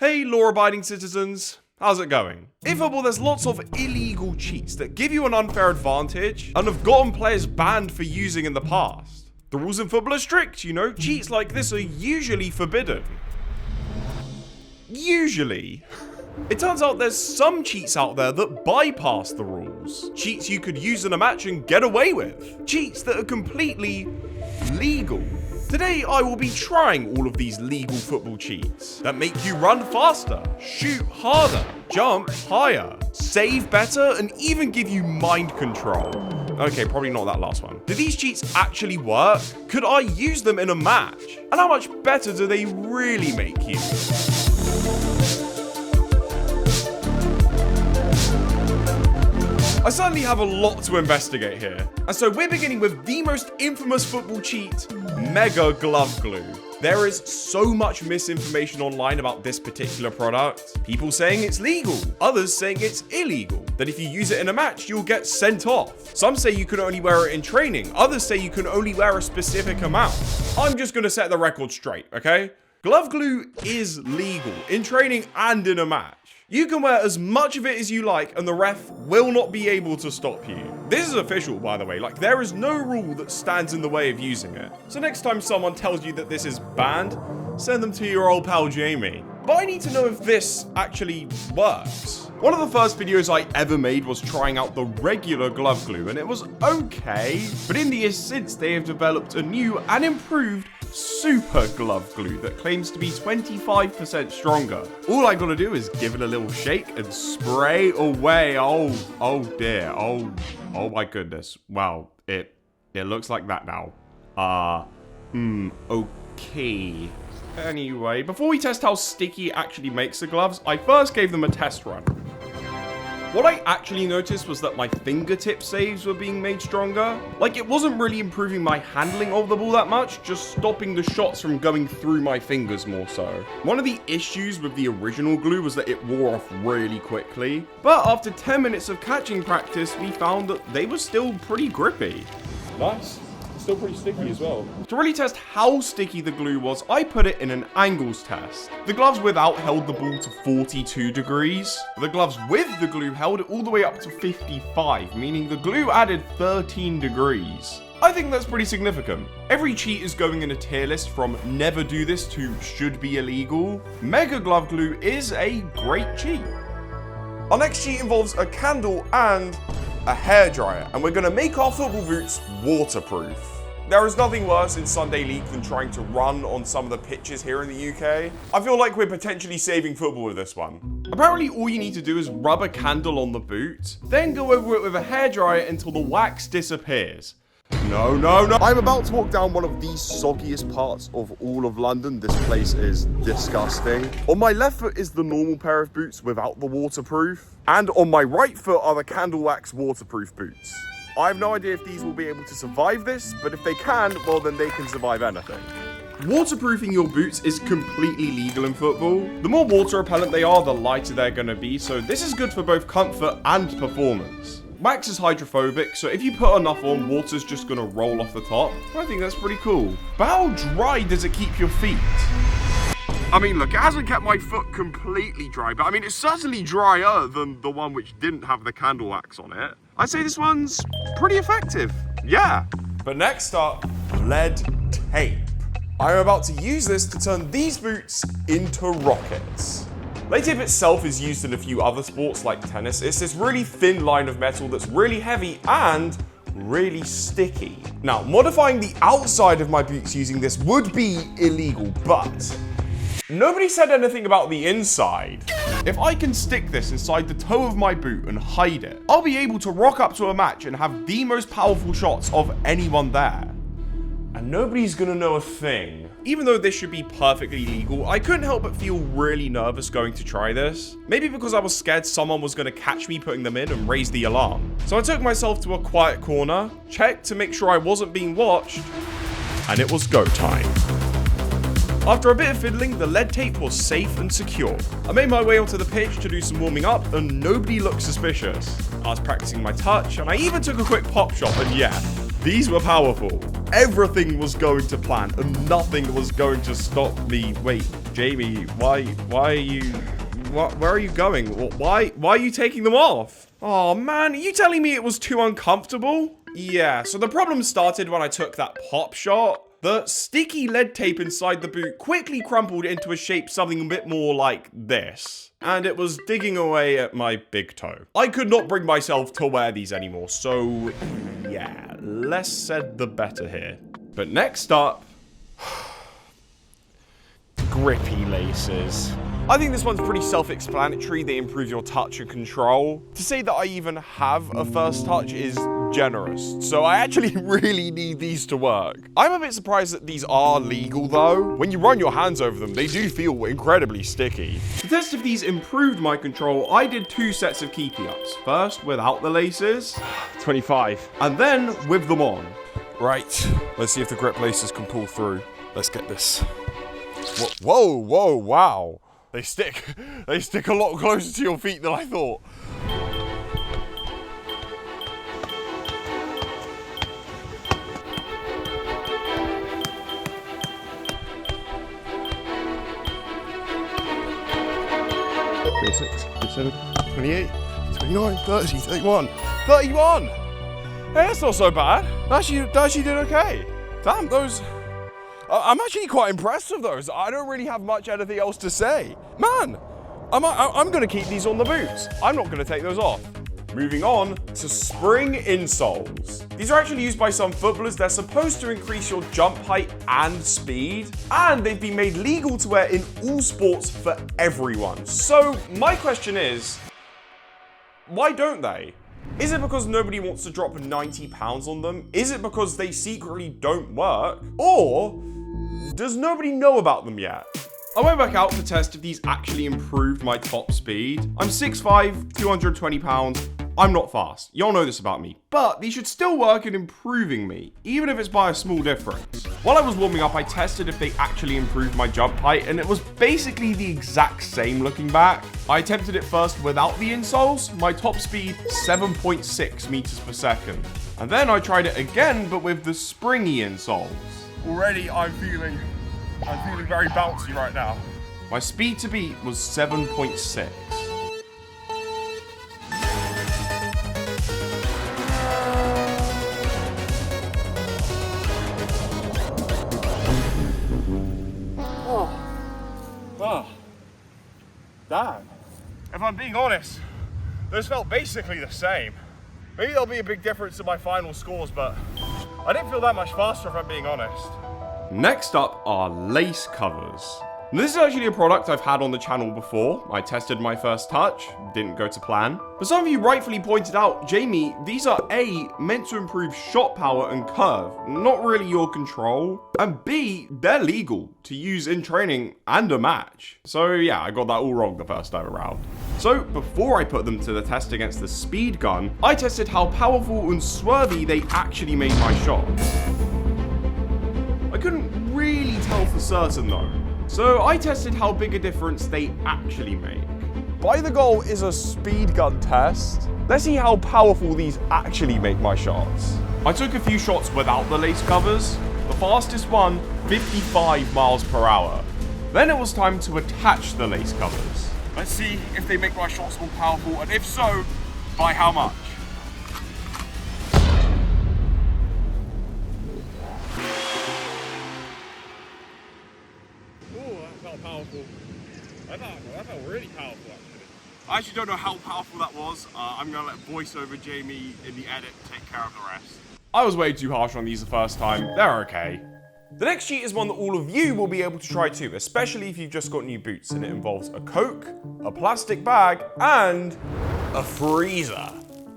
Hey law-abiding citizens, how's it going? In football, there's lots of illegal cheats that give you an unfair advantage and have gotten players banned for using in the past. The rules in football are strict, you know, cheats like this are usually forbidden. Usually. It turns out there's some cheats out there that bypass the rules. Cheats you could use in a match and get away with. Cheats that are completely legal. Today I will be trying all of these legal football cheats that make you run faster, shoot harder, jump higher, save better, and even give you mind control. Okay, probably not that last one. Do these cheats actually work? Could I use them in a match? And how much better do they really make you? I certainly have a lot to investigate here. And so we're beginning with the most infamous football cheat, Mega Glove Glue. There is so much misinformation online about this particular product. People saying it's legal, others saying it's illegal, that if you use it in a match, you'll get sent off. Some say you can only wear it in training, others say you can only wear a specific amount. I'm just gonna set the record straight, okay? Glove glue is legal in training and in a match. You can wear as much of it as you like and the ref will not be able to stop you. This is official, by the way, like there is no rule that stands in the way of using it. So next time someone tells you that this is banned, send them to your old pal Jamie. But I need to know if this actually works. One of the first videos I ever made was trying out the regular glove glue and it was okay, but in the years since they have developed a new and improved super glove glue that claims to be 25% stronger. All I gotta do is give it a little shake and spray away. Oh dear. Oh my goodness. Wow, it looks like that now. Okay. Anyway, before we test how sticky it actually makes the gloves, I first gave them a test run. What I actually noticed was that my fingertip saves were being made stronger. Like, it wasn't really improving my handling of the ball that much, just stopping the shots from going through my fingers more so. One of the issues with the original glue was that it wore off really quickly, but after 10 minutes of catching practice, we found that they were still pretty grippy. Nice. Still pretty sticky as well. To really test how sticky the glue was, I put it in an angles test. The gloves without held the ball to 42 degrees. The gloves with the glue held it all the way up to 55, meaning the glue added 13 degrees. I think that's pretty significant. Every cheat is going in a tier list from never do this to should be illegal. Mega Glove Glue is a great cheat. Our next cheat involves a candle and a hairdryer, and we're going to make our football boots waterproof. There is nothing worse in Sunday League than trying to run on some of the pitches here in the UK. I feel like we're potentially saving football with this one. Apparently all you need to do is rub a candle on the boot, then go over it with a hairdryer until the wax disappears. No. I'm about to walk down one of the soggiest parts of all of London. This place is disgusting. On my left foot is the normal pair of boots without the waterproof. And on my right foot are the candle wax waterproof boots. I have no idea if these will be able to survive this, but if they can, well then they can survive anything. Waterproofing your boots is completely legal in football. The more water repellent they are, the lighter they're going to be, so this is good for both comfort and performance. Wax is hydrophobic, so if you put enough on, water's just going to roll off the top. I think that's pretty cool. But how dry does it keep your feet? I mean, look, it hasn't kept my foot completely dry, but I mean, it's certainly drier than the one which didn't have the candle wax on it. I'd say this one's pretty effective. Yeah. But next up, lead tape. I'm about to use this to turn these boots into rockets. Lead tape itself is used in a few other sports like tennis. It's this really thin line of metal that's really heavy and really sticky. Now, modifying the outside of my boots using this would be illegal, but nobody said anything about the inside. If I can stick this inside the toe of my boot and hide it, I'll be able to rock up to a match and have the most powerful shots of anyone there. And nobody's gonna know a thing. Even though this should be perfectly legal, I couldn't help but feel really nervous going to try this. Maybe because I was scared someone was gonna catch me putting them in and raise the alarm. So I took myself to a quiet corner, checked to make sure I wasn't being watched, and it was go time. After a bit of fiddling, the lead tape was safe and secure. I made my way onto the pitch to do some warming up and nobody looked suspicious. I was practicing my touch and I even took a quick pop shot, and yeah, these were powerful. Everything was going to plan and nothing was going to stop me. Wait, Jamie, why are you... Where are you going? Why are you taking them off? Oh man, are you telling me it was too uncomfortable? Yeah, so the problem started when I took that pop shot. The sticky lead tape inside the boot quickly crumpled into a shape something a bit more like this. And it was digging away at my big toe. I could not bring myself to wear these anymore, so yeah, less said the better here. But next up, grippy laces. I think this one's pretty self-explanatory. They improve your touch and control. To say that I even have a first touch is generous. So I actually really need these to work. I'm a bit surprised that these are legal though. When you run your hands over them, they do feel incredibly sticky. To test if these improved my control, I did 2 sets of keepy ups. First without the laces, 25, and then with them on. Right, let's see if the grip laces can pull through. Let's get this. Whoa, wow. They stick a lot closer to your feet than I thought. Twenty-six, 27, 28, 29, 30, 31, 31! Hey, that's not so bad. Actually did okay. Damn, those... I'm actually quite impressed with those. I don't really have much anything else to say. Man, I'm going to keep these on the boots. I'm not going to take those off. Moving on to spring insoles. These are actually used by some footballers. They're supposed to increase your jump height and speed. And they've been made legal to wear in all sports for everyone. So my question is, why don't they? Is it because nobody wants to drop 90 pounds on them? Is it because they secretly don't work? Or does nobody know about them yet? I went back out to test if these actually improved my top speed. I'm 6'5", 220 pounds. I'm not fast. Y'all know this about me. But these should still work in improving me, even if it's by a small difference. While I was warming up, I tested if they actually improved my jump height, and it was basically the exact same looking back. I attempted it first without the insoles. My top speed, 7.6 meters per second. And then I tried it again, but with the springy insoles. Already, I'm feeling very bouncy right now. My speed to beat was 7.6. Damn. If I'm being honest, those felt basically the same. Maybe there'll be a big difference in my final scores, but I didn't feel that much faster if I'm being honest. Next up are lace covers. This is actually a product I've had on the channel before. I tested my first touch, didn't go to plan. But some of you rightfully pointed out, Jamie, these are A, meant to improve shot power and curve, not really your control. And B, they're legal to use in training and a match. So yeah, I got that all wrong the first time around. So before I put them to the test against the speed gun, I tested how powerful and swervy they actually made my shots. I couldn't really tell for certain though. So I tested how big a difference they actually make. By the goal is a speed gun test. Let's see how powerful these actually make my shots. I took a few shots without the lace covers. The fastest one, 55 miles per hour. Then it was time to attach the lace covers. Let's see if they make my shots more powerful, and if so, by how much? Powerful. That felt really powerful actually. I actually don't know how powerful that was. I'm gonna let voiceover Jamie in the edit take care of the rest. I was way too harsh on these the first time. They're okay. The next cheat is one that all of you will be able to try too, especially if you've just got new boots, and it involves a Coke, a plastic bag, and a freezer.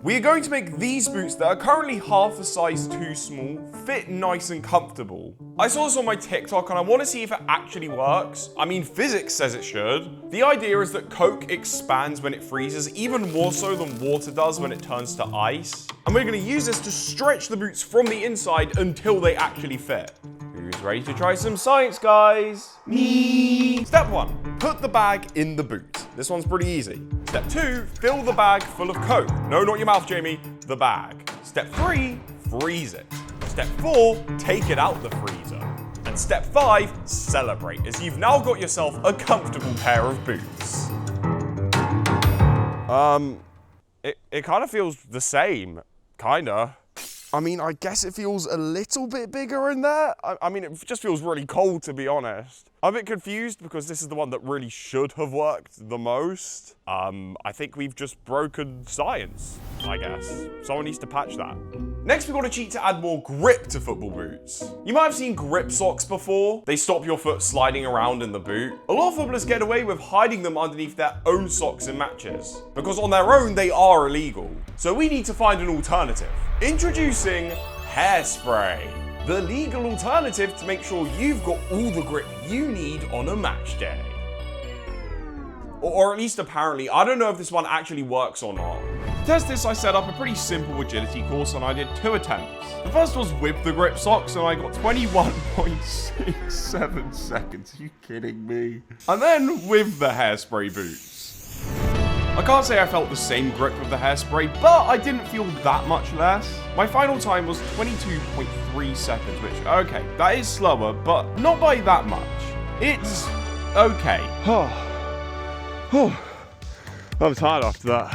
We are going to make these boots that are currently half a size too small fit nice and comfortable. I saw this on my TikTok and I want to see if it actually works. I mean, physics says it should. The idea is that Coke expands when it freezes, even more so than water does when it turns to ice. And we're going to use this to stretch the boots from the inside until they actually fit. Who's ready to try some science, guys? Me! Step 1, put the bag in the boot. This one's pretty easy. Step 2, fill the bag full of Coke. No, not your mouth, Jamie, the bag. Step 3, freeze it. Step 4, take it out the freezer. And step 5, celebrate, as you've now got yourself a comfortable pair of boots. It kind of feels the same, kinda. I mean, I guess it feels a little bit bigger in there. I mean, it just feels really cold, to be honest. I'm a bit confused because this is the one that really should have worked the most. I think we've just broken science, I guess. Someone needs to patch that. Next, we've got a cheat to add more grip to football boots. You might have seen grip socks before. They stop your foot sliding around in the boot. A lot of footballers get away with hiding them underneath their own socks in matches, because on their own, they are illegal. So we need to find an alternative. Introducing Hairspray, the legal alternative to make sure you've got all the grip you need on a match day. Or at least apparently. I don't know if this one actually works or not. To test this, I set up a pretty simple agility course and I did 2 attempts. The first was with the grip socks and I got 21.67 seconds. Are you kidding me? And then with the Hairspray boots. I can't say I felt the same grip with the Hairspray, but I didn't feel that much less. My final time was 22.3 seconds, which, okay, that is slower, but not by that much. It's okay. I'm tired after that.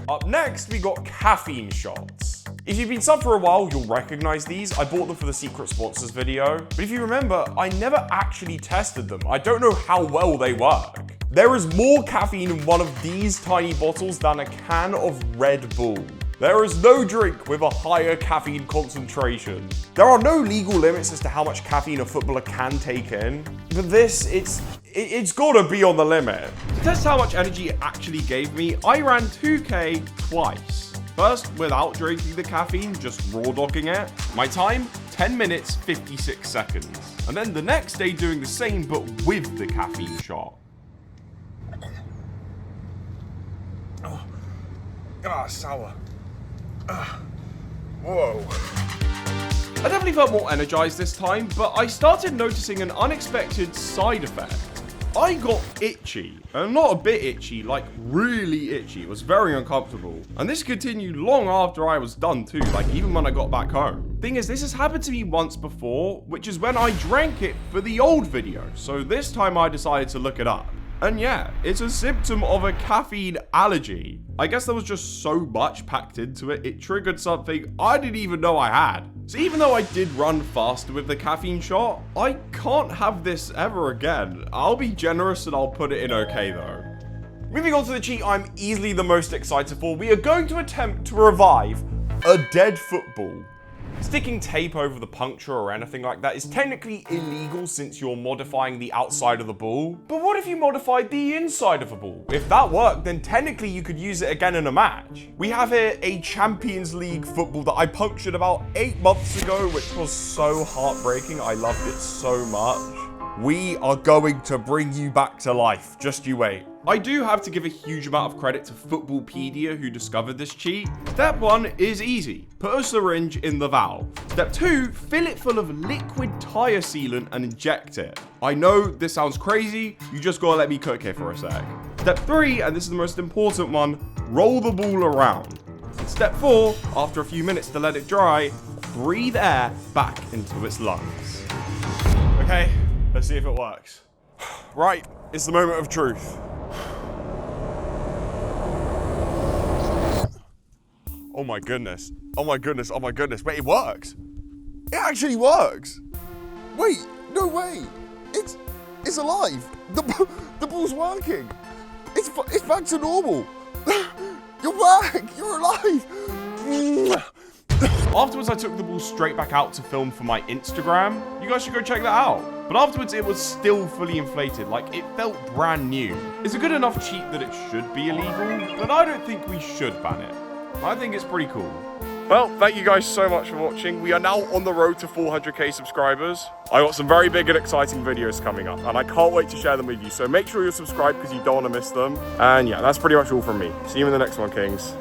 Up next, we got caffeine shots. If you've been sub for a while, you'll recognize these. I bought them for the secret sponsors video. But if you remember, I never actually tested them. I don't know how well they work. There is more caffeine in one of these tiny bottles than a can of Red Bull. There is no drink with a higher caffeine concentration. There are no legal limits as to how much caffeine a footballer can take in. But this, it's gotta be on the limit. To test how much energy it actually gave me, I ran 2K twice. First, without drinking the caffeine, just raw dogging it. My time, 10 minutes, 56 seconds. And then the next day doing the same, but with the caffeine shot. Sour. Whoa. I definitely felt more energized this time, but I started noticing an unexpected side effect. I got itchy, and not a bit itchy, like really itchy. It was very uncomfortable. And this continued long after I was done too, like even when I got back home. Thing is, this has happened to me once before, which is when I drank it for the old video. So this time I decided to look it up. And yeah, it's a symptom of a caffeine allergy. I guess there was just so much packed into it, it triggered something I didn't even know I had. So even though I did run faster with the caffeine shot, I can't have this ever again. I'll be generous and I'll put it in okay though. Moving on to the cheat I'm easily the most excited for, we are going to attempt to revive a dead football. Sticking tape over the puncture or anything like that is technically illegal since you're modifying the outside of the ball. But what if you modified the inside of a ball? If that worked, then technically you could use it again in a match. We have here a Champions League football that I punctured about 8 months ago, which was so heartbreaking. I loved it so much. We are going to bring you back to life. Just you wait. I do have to give a huge amount of credit to Footballpedia who discovered this cheat. Step 1 is easy. Put a syringe in the valve. Step 2, fill it full of liquid tire sealant and inject it. I know this sounds crazy, you just gotta let me cook here for a sec. Step 3, and this is the most important one, roll the ball around. Step 4, after a few minutes to let it dry, breathe air back into its lungs. Okay, let's see if it works. Right, it's the moment of truth. Oh my goodness. Oh my goodness. Oh my goodness. Wait, it works. It actually works. Wait, no way. It's alive. The ball's working. It's back to normal. You're back. You're alive. Afterwards, I took the ball straight back out to film for my Instagram. You guys should go check that out. But afterwards, it was still fully inflated. Like, it felt brand new. It's a good enough cheat that it should be illegal, but I don't think we should ban it. I think it's pretty cool. Well, thank you guys so much for watching. We are now on the road to 400k subscribers. I got some very big and exciting videos coming up, and I can't wait to share them with you. So make sure you're subscribed because you don't want to miss them. And yeah, that's pretty much all from me. See you in the next one, Kings.